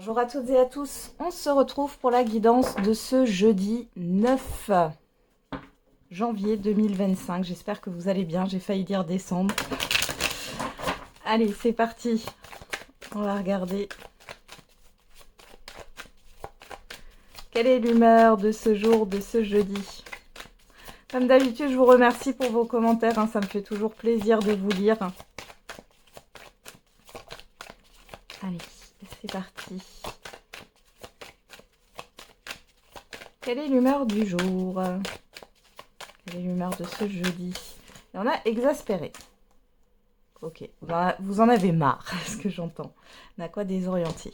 Bonjour à toutes et à tous, on se retrouve pour la guidance de ce jeudi 9 janvier 2025. J'espère que vous allez bien, j'ai failli dire décembre. Allez, c'est parti, on va regarder. Quelle est l'humeur de ce jour, de ce jeudi? Comme d'habitude, je vous remercie pour vos commentaires, ça me fait toujours plaisir de vous lire. Allez, c'est parti. Quelle est l'humeur du jour? Quelle est l'humeur de ce jeudi? Et on a exaspéré. Ok, vous en avez marre, ce que j'entends. On a quoi désorienté?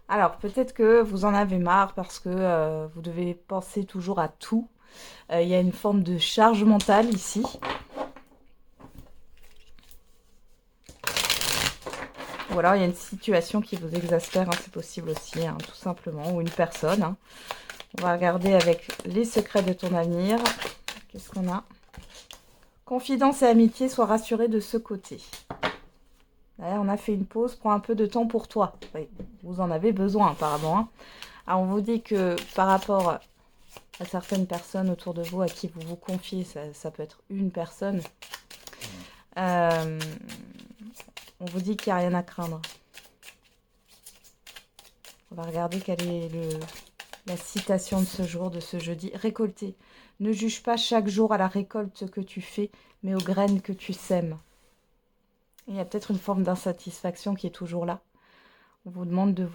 Alors, peut-être que vous en avez marre parce que vous devez penser toujours à tout. Il y a une forme de charge mentale ici. Ou alors, il y a une situation qui vous exaspère, c'est possible aussi, tout simplement. Ou une personne. On va regarder avec les secrets de ton avenir. Qu'est-ce qu'on a? Confidence et amitié, sois rassuré de ce côté. Là, on a fait une pause, prends un peu de temps pour toi. Oui, vous en avez besoin apparemment. Alors, on vous dit que par rapport à certaines personnes autour de vous à qui vous vous confiez, ça peut être une personne, on vous dit qu'il n'y a rien à craindre. On va regarder quelle est la citation de ce jour, de ce jeudi. Récolter. Ne juge pas chaque jour à la récolte que tu fais, mais aux graines que tu sèmes. Il y a peut-être une forme d'insatisfaction qui est toujours là. On vous demande de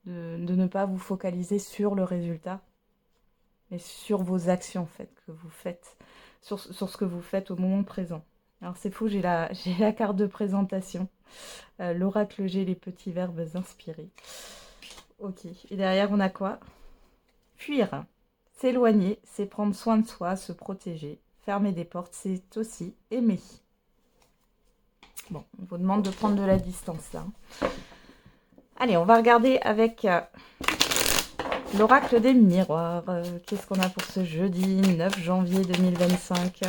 ne pas vous focaliser sur le résultat, mais sur vos actions en fait, que vous faites, sur ce que vous faites au moment présent. Alors c'est fou, j'ai la carte de présentation. L'oracle G, les petits verbes inspirés. Ok, et derrière on a quoi? Fuir. S'éloigner, c'est prendre soin de soi, se protéger. Fermer des portes, c'est aussi aimer. Bon, on vous demande de prendre de la distance là. Allez, on va regarder avec l'oracle des miroirs. Qu'est-ce qu'on a pour ce jeudi 9 janvier 2025?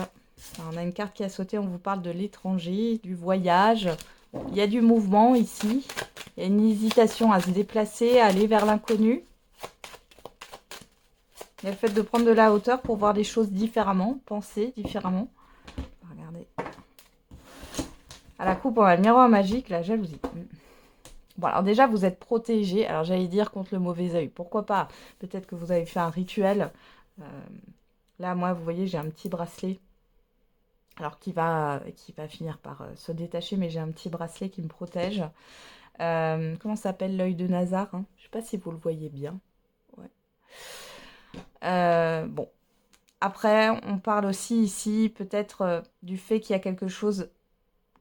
Alors, on a une carte qui a sauté, on vous parle de l'étranger, du voyage. Bon, il y a du mouvement ici. Il y a une hésitation à se déplacer, à aller vers l'inconnu. Il y a le fait de prendre de la hauteur pour voir les choses différemment, penser différemment. Regardez. À la coupe, on a le miroir magique, la jalousie. Bon, alors déjà, vous êtes protégé. Alors, j'allais dire contre le mauvais œil. Pourquoi pas? Peut-être que vous avez fait un rituel. Là, moi, vous voyez, j'ai un petit bracelet. Alors, qui va finir par se détacher, mais j'ai un petit bracelet qui me protège. Comment s'appelle l'œil de Nazar? Je ne sais pas si vous le voyez bien. Ouais. Bon. Après, on parle aussi ici peut-être du fait qu'il y a quelque chose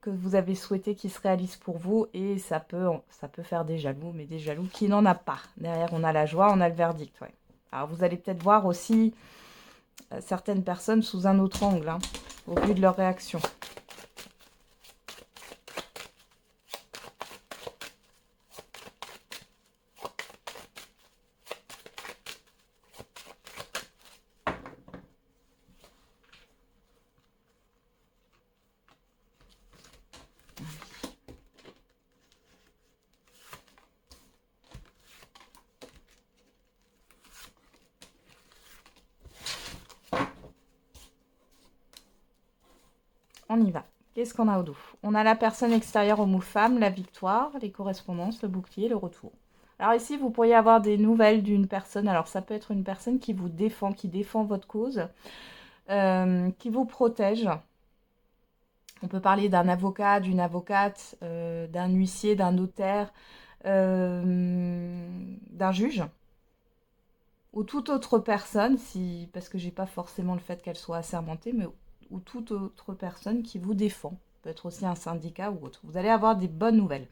que vous avez souhaité qui se réalise pour vous et ça peut faire des jaloux, mais des jaloux qui n'en a pas. Derrière, on a la joie, on a le verdict. Ouais. Alors, vous allez peut-être voir aussi certaines personnes sous un autre angle, au vu de leur réaction. On y va. Qu'est-ce qu'on a au dos? On a la personne extérieure au mot femme, la victoire, les correspondances, le bouclier, le retour. Alors ici, vous pourriez avoir des nouvelles d'une personne. Alors ça peut être une personne qui vous défend, qui défend votre cause, qui vous protège. On peut parler d'un avocat, d'une avocate, d'un huissier, d'un notaire, d'un juge. Ou toute autre personne, parce que j'ai pas forcément le fait qu'elle soit assermentée, mais ou toute autre personne qui vous défend. Peut être aussi un syndicat ou autre. Vous allez avoir des bonnes nouvelles.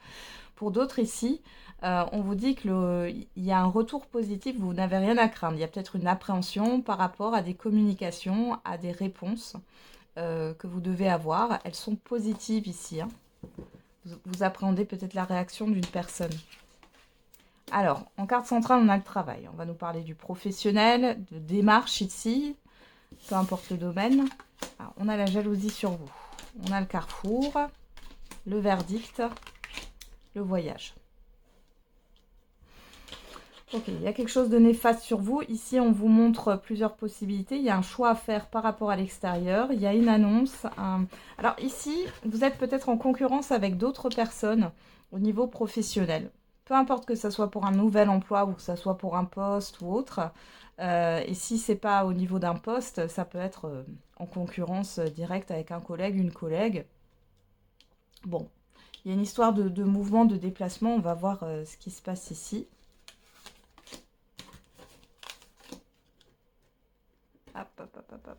Pour d'autres ici, on vous dit qu'il y a un retour positif, vous n'avez rien à craindre. Il y a peut-être une appréhension par rapport à des communications, à des réponses que vous devez avoir. Elles sont positives ici. Vous appréhendez peut-être la réaction d'une personne. Alors, en carte centrale, on a le travail. On va nous parler du professionnel, de démarche ici, peu importe le domaine. Alors, on a la jalousie sur vous. On a le carrefour, le verdict, le voyage. Ok, il y a quelque chose de néfaste sur vous. Ici, on vous montre plusieurs possibilités. Il y a un choix à faire par rapport à l'extérieur. Il y a une annonce. Alors ici, vous êtes peut-être en concurrence avec d'autres personnes au niveau professionnel. Peu importe que ce soit pour un nouvel emploi ou que ce soit pour un poste ou autre. Et si c'est pas au niveau d'un poste, ça peut être en concurrence directe avec un collègue, une collègue. Bon, il y a une histoire de mouvement, de déplacement. On va voir ce qui se passe ici. Hop, hop, hop, hop, hop.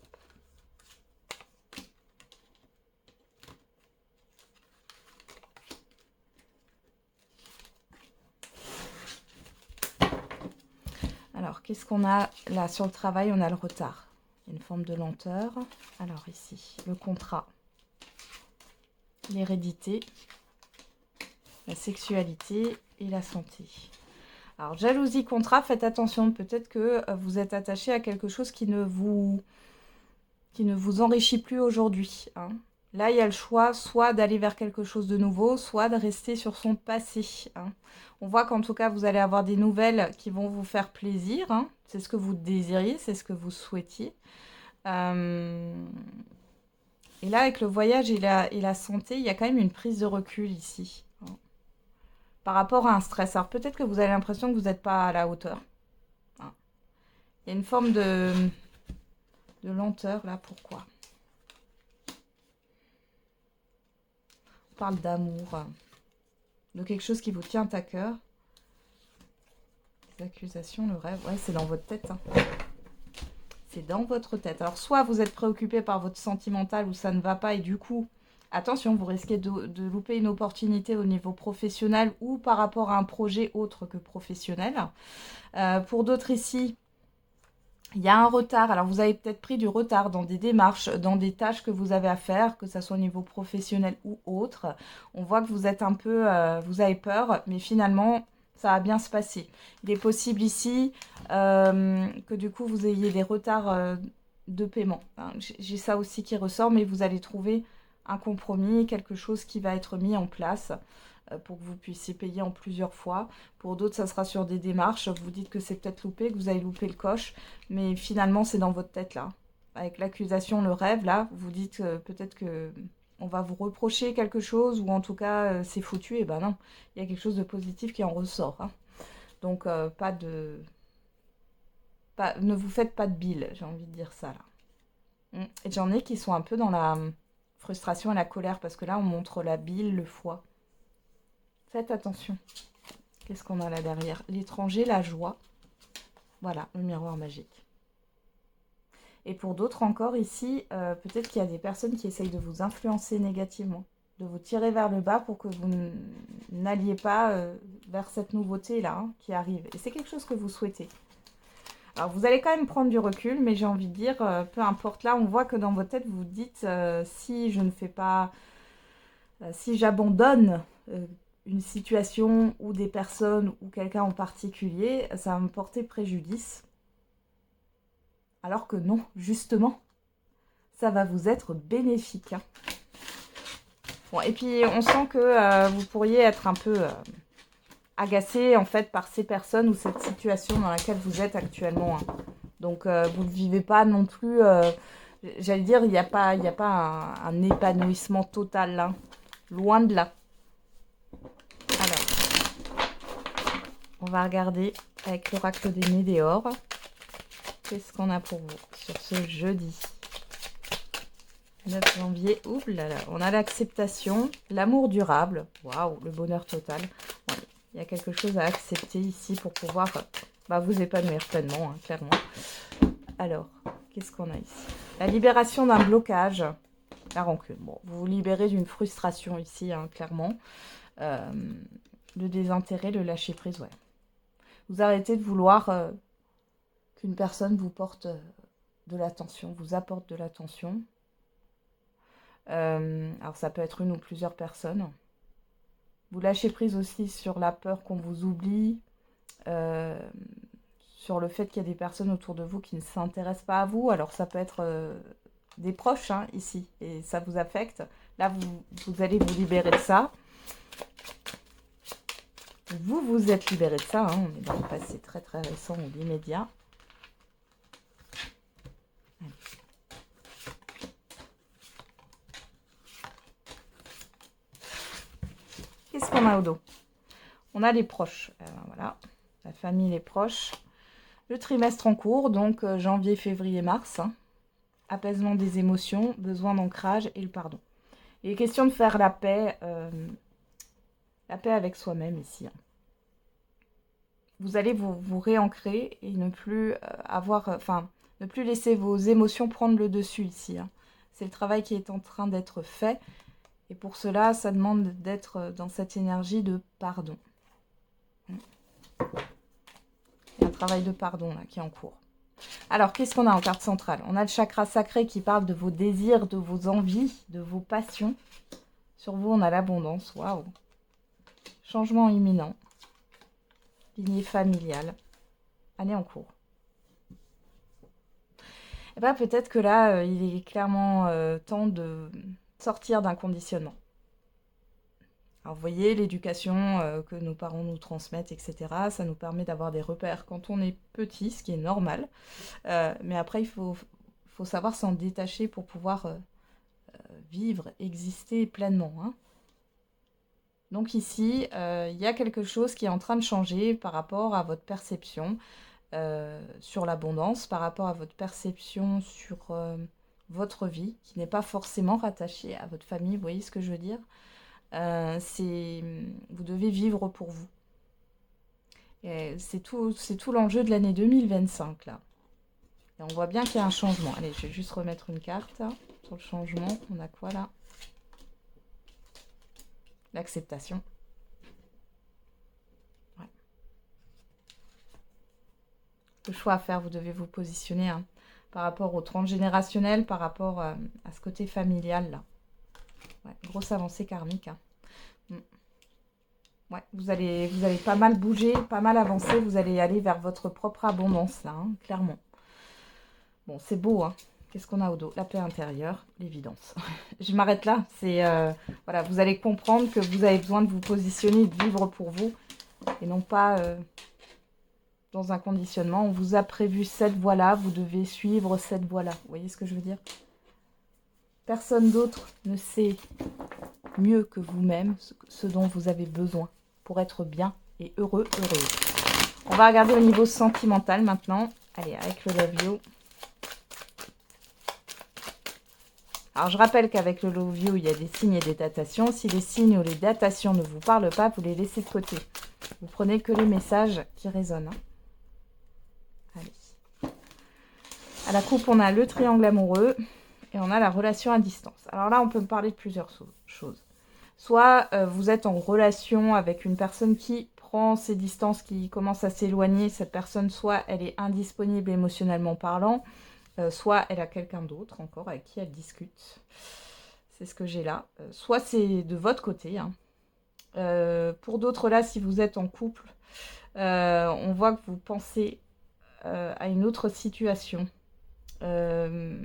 Alors, qu'est-ce qu'on a là sur le travail? On a le retard. Il y a une forme de lenteur. Alors ici, le contrat, l'hérédité, la sexualité et la santé. Alors, jalousie, contrat, faites attention. Peut-être que vous êtes attaché à quelque chose qui ne vous enrichit plus aujourd'hui. Hein. Là, il y a le choix soit d'aller vers quelque chose de nouveau, soit de rester sur son passé. Hein. On voit qu'en tout cas, vous allez avoir des nouvelles qui vont vous faire plaisir. Hein. C'est ce que vous désiriez, c'est ce que vous souhaitiez. Et là, avec le voyage et la santé, il y a quand même une prise de recul ici. Hein. Par rapport à un stress. Alors peut-être que vous avez l'impression que vous n'êtes pas à la hauteur. Hein. Il y a une forme de lenteur là. Pourquoi? On parle d'amour, de quelque chose qui vous tient à cœur. Les accusations, le rêve, ouais, c'est dans votre tête. Hein. C'est dans votre tête. Alors, soit vous êtes préoccupé par votre sentimental où ça ne va pas et du coup, attention, vous risquez de louper une opportunité au niveau professionnel ou par rapport à un projet autre que professionnel. Pour d'autres ici, il y a un retard. Alors, vous avez peut-être pris du retard dans des démarches, dans des tâches que vous avez à faire, que ce soit au niveau professionnel ou autre. On voit que vous êtes un peu, vous avez peur, mais finalement, ça va bien se passer. Il est possible ici que du coup, vous ayez des retards de paiement. Hein. J'ai ça aussi qui ressort, mais vous allez trouver un compromis, quelque chose qui va être mis en place pour que vous puissiez payer en plusieurs fois. Pour d'autres, ça sera sur des démarches. Vous dites que c'est peut-être loupé, que vous avez loupé le coche, mais finalement, c'est dans votre tête là. Avec l'accusation, le rêve, là, vous dites peut-être que on va vous reprocher quelque chose, ou en tout cas, c'est foutu. Et ben non, il y a quelque chose de positif qui en ressort. Hein. Donc, ne vous faites pas de bile, j'ai envie de dire ça là. Et j'en ai qui sont un peu dans la frustration et la colère, parce que là, on montre la bile, le foie. Faites attention. Qu'est-ce qu'on a là derrière? L'étranger, la joie. Voilà, le miroir magique. Et pour d'autres encore ici, peut-être qu'il y a des personnes qui essayent de vous influencer négativement, de vous tirer vers le bas pour que vous n'alliez pas vers cette nouveauté-là hein, qui arrive. Et c'est quelque chose que vous souhaitez. Alors, vous allez quand même prendre du recul, mais j'ai envie de dire, peu importe. Là, on voit que dans votre tête, vous vous dites, si je ne fais pas, si j'abandonne une situation ou des personnes ou quelqu'un en particulier, ça va me porter préjudice. Alors que non, justement, ça va vous être bénéfique. Hein. Bon, et puis, on sent que vous pourriez être un peu agacé, en fait, par ces personnes ou cette situation dans laquelle vous êtes actuellement. Hein. Donc, vous ne vivez pas non plus... J'allais dire, il n'y a pas un épanouissement total, là. Loin de là. Alors, on va regarder avec l'oracle des Médéores. Qu'est-ce qu'on a pour vous sur ce jeudi 9 janvier, oups là là, on a l'acceptation, l'amour durable, waouh, le bonheur total. Ouais, il y a quelque chose à accepter ici pour pouvoir vous épanouir pleinement, hein, clairement. Alors, qu'est-ce qu'on a ici? La libération d'un blocage, la rancune. Bon, vous vous libérez d'une frustration ici, hein, clairement. Le désintérêt, le lâcher prise, ouais. Vous arrêtez de vouloir qu'une personne vous porte de l'attention, vous apporte de l'attention. Alors ça peut être une ou plusieurs personnes. Vous lâchez prise aussi sur la peur qu'on vous oublie, sur le fait qu'il y a des personnes autour de vous qui ne s'intéressent pas à vous. Alors ça peut être des proches hein, ici, et ça vous affecte. Là, vous allez vous libérer de ça. Vous vous êtes libéré de ça, hein. On est dans le passé très très récent ou l'immédiat. Qu'est-ce qu'on a au dos? On a les proches, voilà, la famille, les proches. Le trimestre en cours, donc janvier, février, mars. Hein. Apaisement des émotions, besoin d'ancrage et le pardon. Il est question de faire la paix avec soi-même ici. Hein. Vous allez vous réancrer et ne plus ne plus laisser vos émotions prendre le dessus ici. Hein. C'est le travail qui est en train d'être fait. Et pour cela, ça demande d'être dans cette énergie de pardon. Il y a un travail de pardon là qui est en cours. Alors, qu'est-ce qu'on a en carte centrale? On a le chakra sacré qui parle de vos désirs, de vos envies, de vos passions. Sur vous, on a l'abondance. Waouh! Changement imminent. Lignée familiale. Année en cours. Et bien, peut-être que là, il est clairement temps de sortir d'un conditionnement. Alors, vous voyez, l'éducation que nos parents nous transmettent, etc., ça nous permet d'avoir des repères quand on est petit, ce qui est normal. Mais après, il faut savoir s'en détacher pour pouvoir vivre, exister pleinement. Hein. Donc ici, il y a quelque chose qui est en train de changer par rapport à votre perception sur l'abondance, par rapport à votre perception sur votre vie, qui n'est pas forcément rattachée à votre famille, vous voyez ce que je veux dire? Vous devez vivre pour vous. C'est tout l'enjeu de l'année 2025 là. Et on voit bien qu'il y a un changement. Allez, je vais juste remettre une carte hein, sur le changement. On a quoi là? L'acceptation. Ouais. Le choix à faire, vous devez vous positionner hein, par rapport au transgénérationnel, par rapport à ce côté familial là. Ouais, grosse avancée karmique. Hein. Ouais, vous allez pas mal bouger, pas mal avancer. Vous allez aller vers votre propre abondance là, hein, clairement. Bon, c'est beau, hein. Qu'est-ce qu'on a au dos? La paix intérieure, l'évidence. Je m'arrête là. Voilà, vous allez comprendre que vous avez besoin de vous positionner, de vivre pour vous, et non pas dans un conditionnement. On vous a prévu cette voie-là, vous devez suivre cette voie-là. Vous voyez ce que je veux dire? Personne d'autre ne sait mieux que vous-même ce dont vous avez besoin pour être bien et heureux, heureuse. On va regarder au niveau sentimental maintenant. Allez, avec le Love You. Alors, je rappelle qu'avec le Love You, il y a des signes et des datations. Si les signes ou les datations ne vous parlent pas, vous les laissez de côté. Vous prenez que les messages qui résonnent. Hein. Allez. À la coupe, on a le triangle amoureux et on a la relation à distance. Alors là, on peut me parler de plusieurs choses. Soit vous êtes en relation avec une personne qui prend ses distances, qui commence à s'éloigner. Cette personne, soit elle est indisponible émotionnellement parlant, soit elle a quelqu'un d'autre encore avec qui elle discute. C'est ce que j'ai là. Soit c'est de votre côté. Hein. Pour d'autres là, si vous êtes en couple, on voit que vous pensez à une autre situation. Vous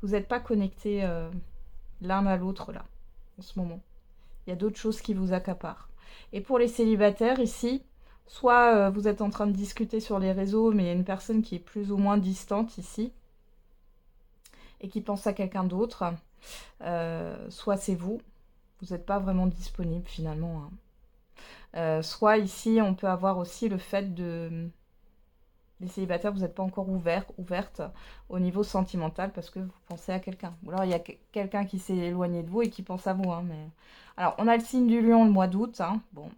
n'êtes pas connectés l'un à l'autre là, en ce moment. Il y a d'autres choses qui vous accaparent. Et pour les célibataires ici, soit vous êtes en train de discuter sur les réseaux, mais il y a une personne qui est plus ou moins distante ici et qui pense à quelqu'un d'autre. Soit c'est vous. Vous n'êtes pas vraiment disponible finalement. Hein. Soit ici, on peut avoir aussi le fait de... Les célibataires, vous n'êtes pas encore ouverte au niveau sentimental parce que vous pensez à quelqu'un. Ou alors il y a quelqu'un qui s'est éloigné de vous et qui pense à vous. Hein, mais... Alors, on a le signe du lion le mois d'août. Hein, bon.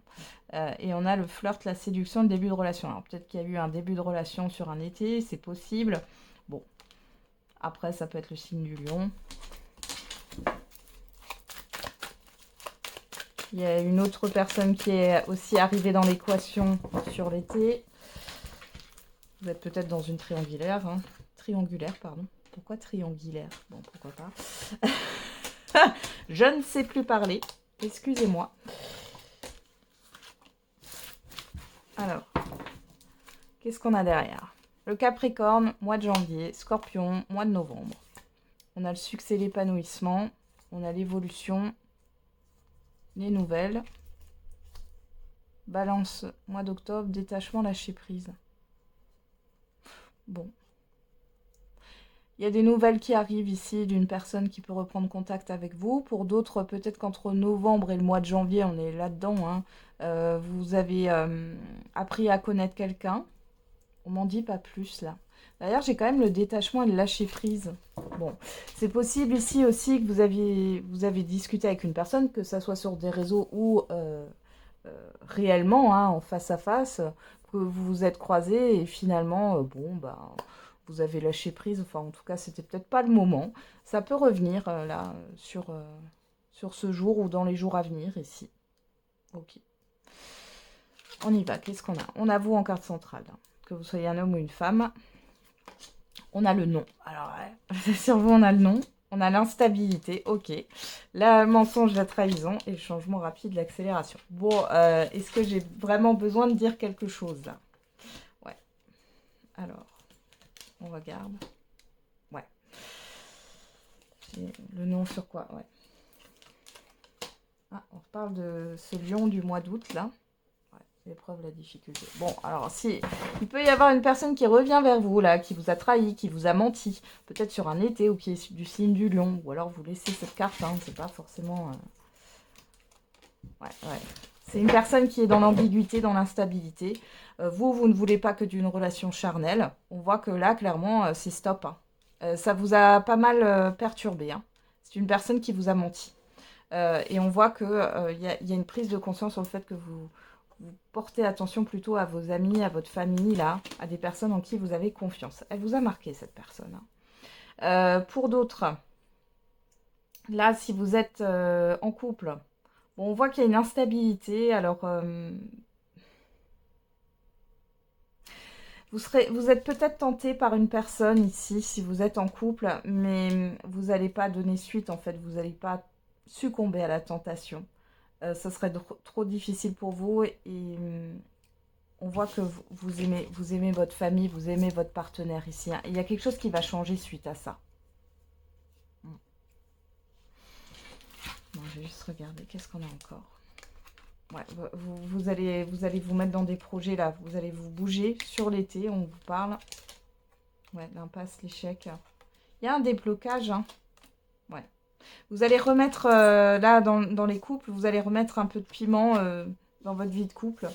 Et on a le flirt, la séduction, le début de relation. Alors, peut-être qu'il y a eu un début de relation sur un été, c'est possible. Bon. Après, ça peut être le signe du lion. Il y a une autre personne qui est aussi arrivée dans l'équation sur l'été. Vous êtes peut-être dans une triangulaire. Hein. Triangulaire, pardon. Pourquoi triangulaire? Bon, pourquoi pas. Je ne sais plus parler. Excusez-moi. Alors, qu'est-ce qu'on a derrière? Le Capricorne, mois de janvier. Scorpion, mois de novembre. On a le succès, l'épanouissement. On a l'évolution, les nouvelles. Balance, mois d'octobre, détachement, lâcher prise. Bon. Il y a des nouvelles qui arrivent ici d'une personne qui peut reprendre contact avec vous. Pour d'autres, peut-être qu'entre novembre et le mois de janvier, on est là-dedans, hein, vous avez appris à connaître quelqu'un. On m'en dit pas plus, là. D'ailleurs, j'ai quand même le détachement et le lâcher prise. Bon, c'est possible ici aussi que vous avez discuté avec une personne, que ça soit sur des réseaux ou réellement, hein, en face à face, que vous vous êtes croisés et finalement, bon, bah, vous avez lâché prise. Enfin, en tout cas, c'était peut-être pas le moment. Ça peut revenir là sur ce jour ou dans les jours à venir ici. Ok. On y va. Qu'est-ce qu'on a? On a vous en carte centrale, hein. Que vous soyez un homme ou une femme. On a le nom. Alors, ouais, sur vous, on a le nom. On a l'instabilité, ok. Le mensonge, la trahison et le changement rapide, l'accélération. Bon, est-ce que j'ai vraiment besoin de dire quelque chose là? Ouais. Alors, on regarde. Ouais. Le nom sur quoi? Ouais. Ah, on reparle de ce lion du mois d'août là. L'épreuve, la difficulté. Bon, alors, si il peut y avoir une personne qui revient vers vous, là, qui vous a trahi, qui vous a menti, peut-être sur un été, ou qui est du signe du lion, ou alors vous laissez cette carte, hein, c'est pas forcément... Ouais. C'est une personne qui est dans l'ambiguïté, dans l'instabilité. Vous ne voulez pas que d'une relation charnelle. On voit que là, clairement, c'est stop, hein. Ça vous a pas mal perturbé, hein. C'est une personne qui vous a menti. Et on voit qu'il y a une prise de conscience sur le fait que vous portez attention plutôt à vos amis, à votre famille, là, à des personnes en qui vous avez confiance. Elle vous a marqué, cette personne, hein. Pour d'autres, là, si vous êtes en couple, bon, on voit qu'il y a une instabilité. Alors, vous êtes peut-être tenté par une personne ici, si vous êtes en couple, mais vous n'allez pas donner suite, en fait. Vous n'allez pas succomber à la tentation. Ça serait trop difficile pour vous et on voit que vous aimez votre famille, vous aimez votre partenaire ici, hein. Il y a quelque chose qui va changer suite à ça. Non, je vais juste regarder, qu'est-ce qu'on a encore? Ouais, vous allez vous mettre dans des projets là, vous allez vous bouger sur l'été, on vous parle. Ouais, l'impasse, l'échec. Il y a un déblocage, hein. Ouais. Vous allez remettre, là, dans les couples, vous allez remettre un peu de piment dans votre vie de couple.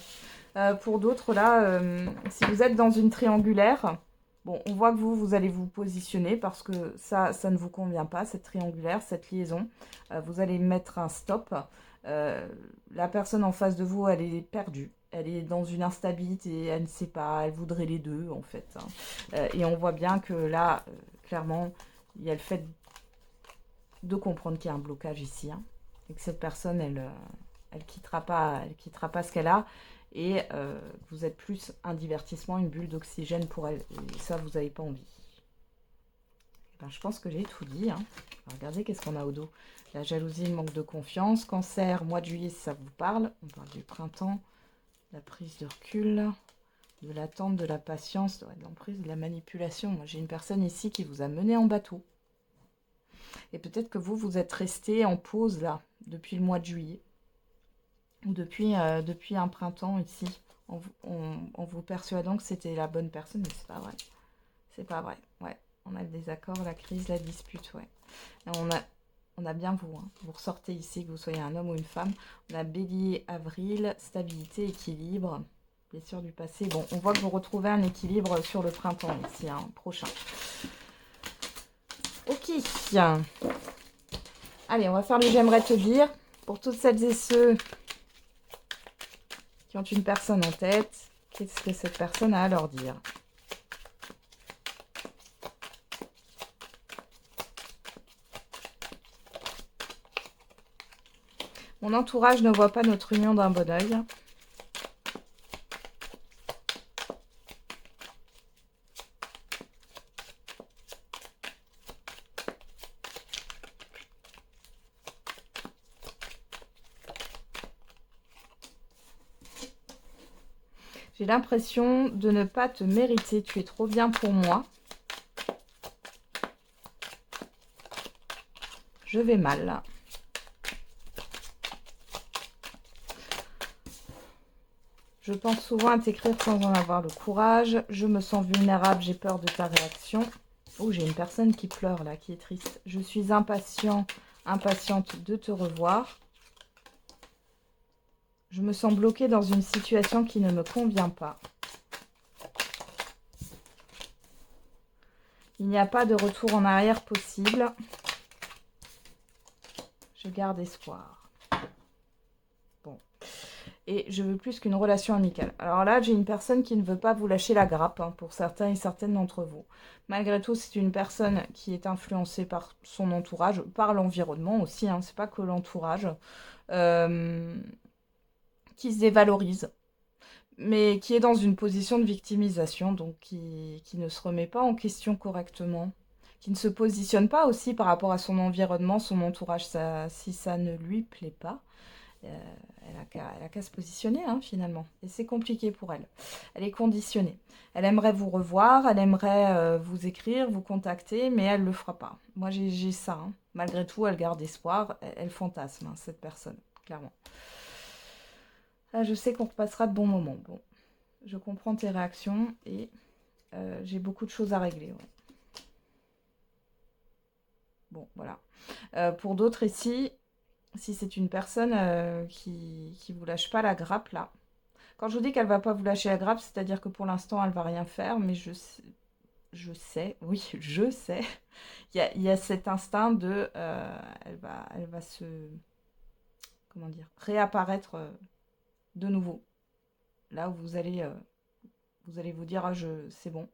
Pour d'autres, là, si vous êtes dans une triangulaire, bon, on voit que vous allez vous positionner parce que ça ne vous convient pas, cette triangulaire, cette liaison. Vous allez mettre un stop. La personne en face de vous, elle est perdue. Elle est dans une instabilité, elle ne sait pas, elle voudrait les deux, en fait, hein. Et on voit bien que là, clairement, il y a le fait de comprendre qu'il y a un blocage ici, hein, et que cette personne, elle quittera pas ce qu'elle a. Et vous êtes plus un divertissement, une bulle d'oxygène pour elle. Et ça, vous n'avez pas envie. Ben, je pense que j'ai tout dit, hein. Regardez, qu'est-ce qu'on a au dos? La jalousie, le manque de confiance. Cancer, mois de juillet, si ça vous parle. On parle du printemps. La prise de recul. De l'attente, de la patience. De l'emprise, de la manipulation. Moi, j'ai une personne ici qui vous a mené en bateau. Et peut-être que vous êtes resté en pause, là, depuis le mois de juillet. Ou depuis un printemps ici, en vous persuadant que c'était la bonne personne, mais c'est pas vrai. C'est pas vrai, ouais. On a le désaccord, la crise, la dispute, ouais. Et on a bien vous, hein. Vous ressortez ici, que vous soyez un homme ou une femme. On a bélier, avril, stabilité, équilibre, blessure du passé. Bon, on voit que vous retrouvez un équilibre sur le printemps ici, hein, prochain. Ok. Allez, on va faire le j'aimerais te dire. Pour toutes celles et ceux qui ont une personne en tête, qu'est-ce que cette personne a à leur dire? Mon entourage ne voit pas notre union d'un bon oeil. J'ai l'impression de ne pas te mériter. Tu es trop bien pour moi. Je vais mal. Je pense souvent à t'écrire sans en avoir le courage. Je me sens vulnérable, j'ai peur de ta réaction. Oh, j'ai une personne qui pleure là, qui est triste. Je suis impatiente de te revoir. Je me sens bloquée dans une situation qui ne me convient pas. Il n'y a pas de retour en arrière possible. Je garde espoir. Bon. Et je veux plus qu'une relation amicale. Alors là, j'ai une personne qui ne veut pas vous lâcher la grappe, hein, pour certains et certaines d'entre vous. Malgré tout, c'est une personne qui est influencée par son entourage, par l'environnement aussi, hein, c'est pas que l'entourage, qui se dévalorise, mais qui est dans une position de victimisation, donc qui ne se remet pas en question correctement, qui ne se positionne pas aussi par rapport à son environnement, son entourage, si ça ne lui plaît pas. Elle a qu'à se positionner, hein, finalement. Et c'est compliqué pour elle. Elle est conditionnée. Elle aimerait vous revoir, elle aimerait vous écrire, vous contacter, mais elle ne le fera pas. Moi, j'ai ça. Hein. Malgré tout, elle garde espoir. Elle fantasme, hein, cette personne, clairement. Là, je sais qu'on repassera de bons moments. Bon, je comprends tes réactions et j'ai beaucoup de choses à régler. Ouais. Bon, voilà. Pour d'autres ici... Si c'est une personne qui vous lâche pas la grappe, là. Quand je vous dis qu'elle va pas vous lâcher la grappe, c'est-à-dire que pour l'instant, elle va rien faire, mais je sais, oui, je sais. Il y a cet instinct de... elle va se... Comment dire? Réapparaître de nouveau. Là où vous allez vous dire, ah, c'est bon,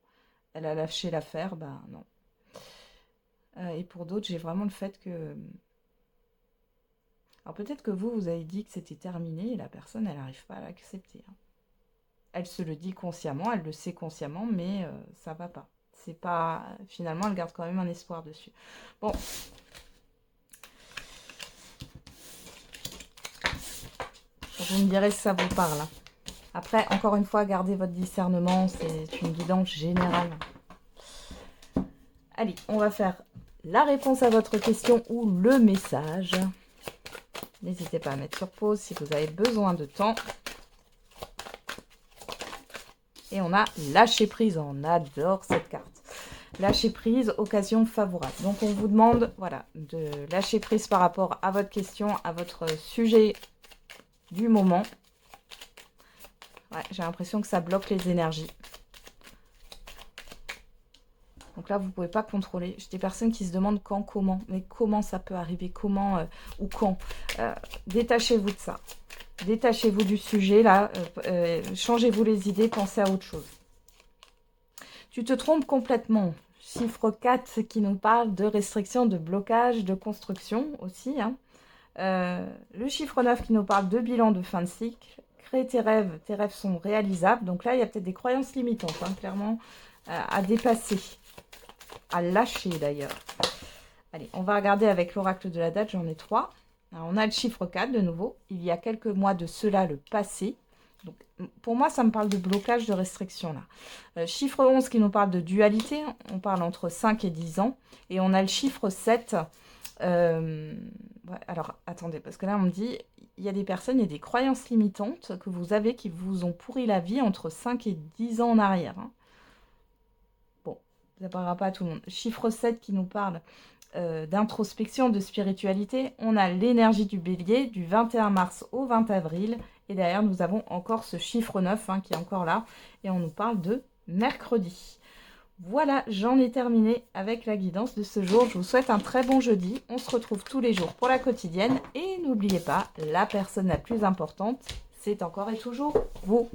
elle a lâché l'affaire, ben non. Et pour d'autres, j'ai vraiment le fait que... Alors peut-être que vous avez dit que c'était terminé et la personne, elle n'arrive pas à l'accepter. Hein. Elle se le dit consciemment, elle le sait consciemment, mais ça va pas. C'est pas... Finalement, elle garde quand même un espoir dessus. Bon. Vous me direz si ça vous parle. Hein. Après, encore une fois, gardez votre discernement, c'est une guidance générale. Allez, on va faire la réponse à votre question ou le message. N'hésitez pas à mettre sur pause si vous avez besoin de temps. Et on a lâcher prise. On adore cette carte. Lâcher prise, occasion favorable. Donc on vous demande, voilà, de lâcher prise par rapport à votre question, à votre sujet du moment. Ouais, j'ai l'impression que ça bloque les énergies. Donc là, vous ne pouvez pas contrôler. J'ai des personnes qui se demandent quand, comment. Mais comment ça peut arriver? Comment ou quand? Détachez-vous de ça. Détachez-vous du sujet, là. Changez-vous les idées, pensez à autre chose. Tu te trompes complètement. Chiffre 4 qui nous parle de restriction, de blocage, de construction aussi. Hein. Le chiffre 9 qui nous parle de bilan de fin de cycle. Crée tes rêves sont réalisables. Donc là, il y a peut-être des croyances limitantes, hein, clairement, à dépasser. À lâcher d'ailleurs. Allez, on va regarder avec l'oracle de la date, j'en ai 3. Alors, on a le chiffre 4 de nouveau. Il y a quelques mois de cela, le passé. Donc, pour moi, ça me parle de blocage, de restriction là. Chiffre 11 qui nous parle de dualité. On parle entre 5 et 10 ans. Et on a le chiffre 7. Ouais, alors, attendez, parce que là, on me dit, il y a des personnes, il y a des croyances limitantes que vous avez qui vous ont pourri la vie entre 5 et 10 ans en arrière. Hein. Ça ne parlera pas à tout le monde. Chiffre 7 qui nous parle d'introspection, de spiritualité. On a l'énergie du bélier du 21 mars au 20 avril. Et derrière, nous avons encore ce chiffre 9 hein, qui est encore là. Et on nous parle de mercredi. Voilà, j'en ai terminé avec la guidance de ce jour. Je vous souhaite un très bon jeudi. On se retrouve tous les jours pour la quotidienne. Et n'oubliez pas, la personne la plus importante, c'est encore et toujours vous.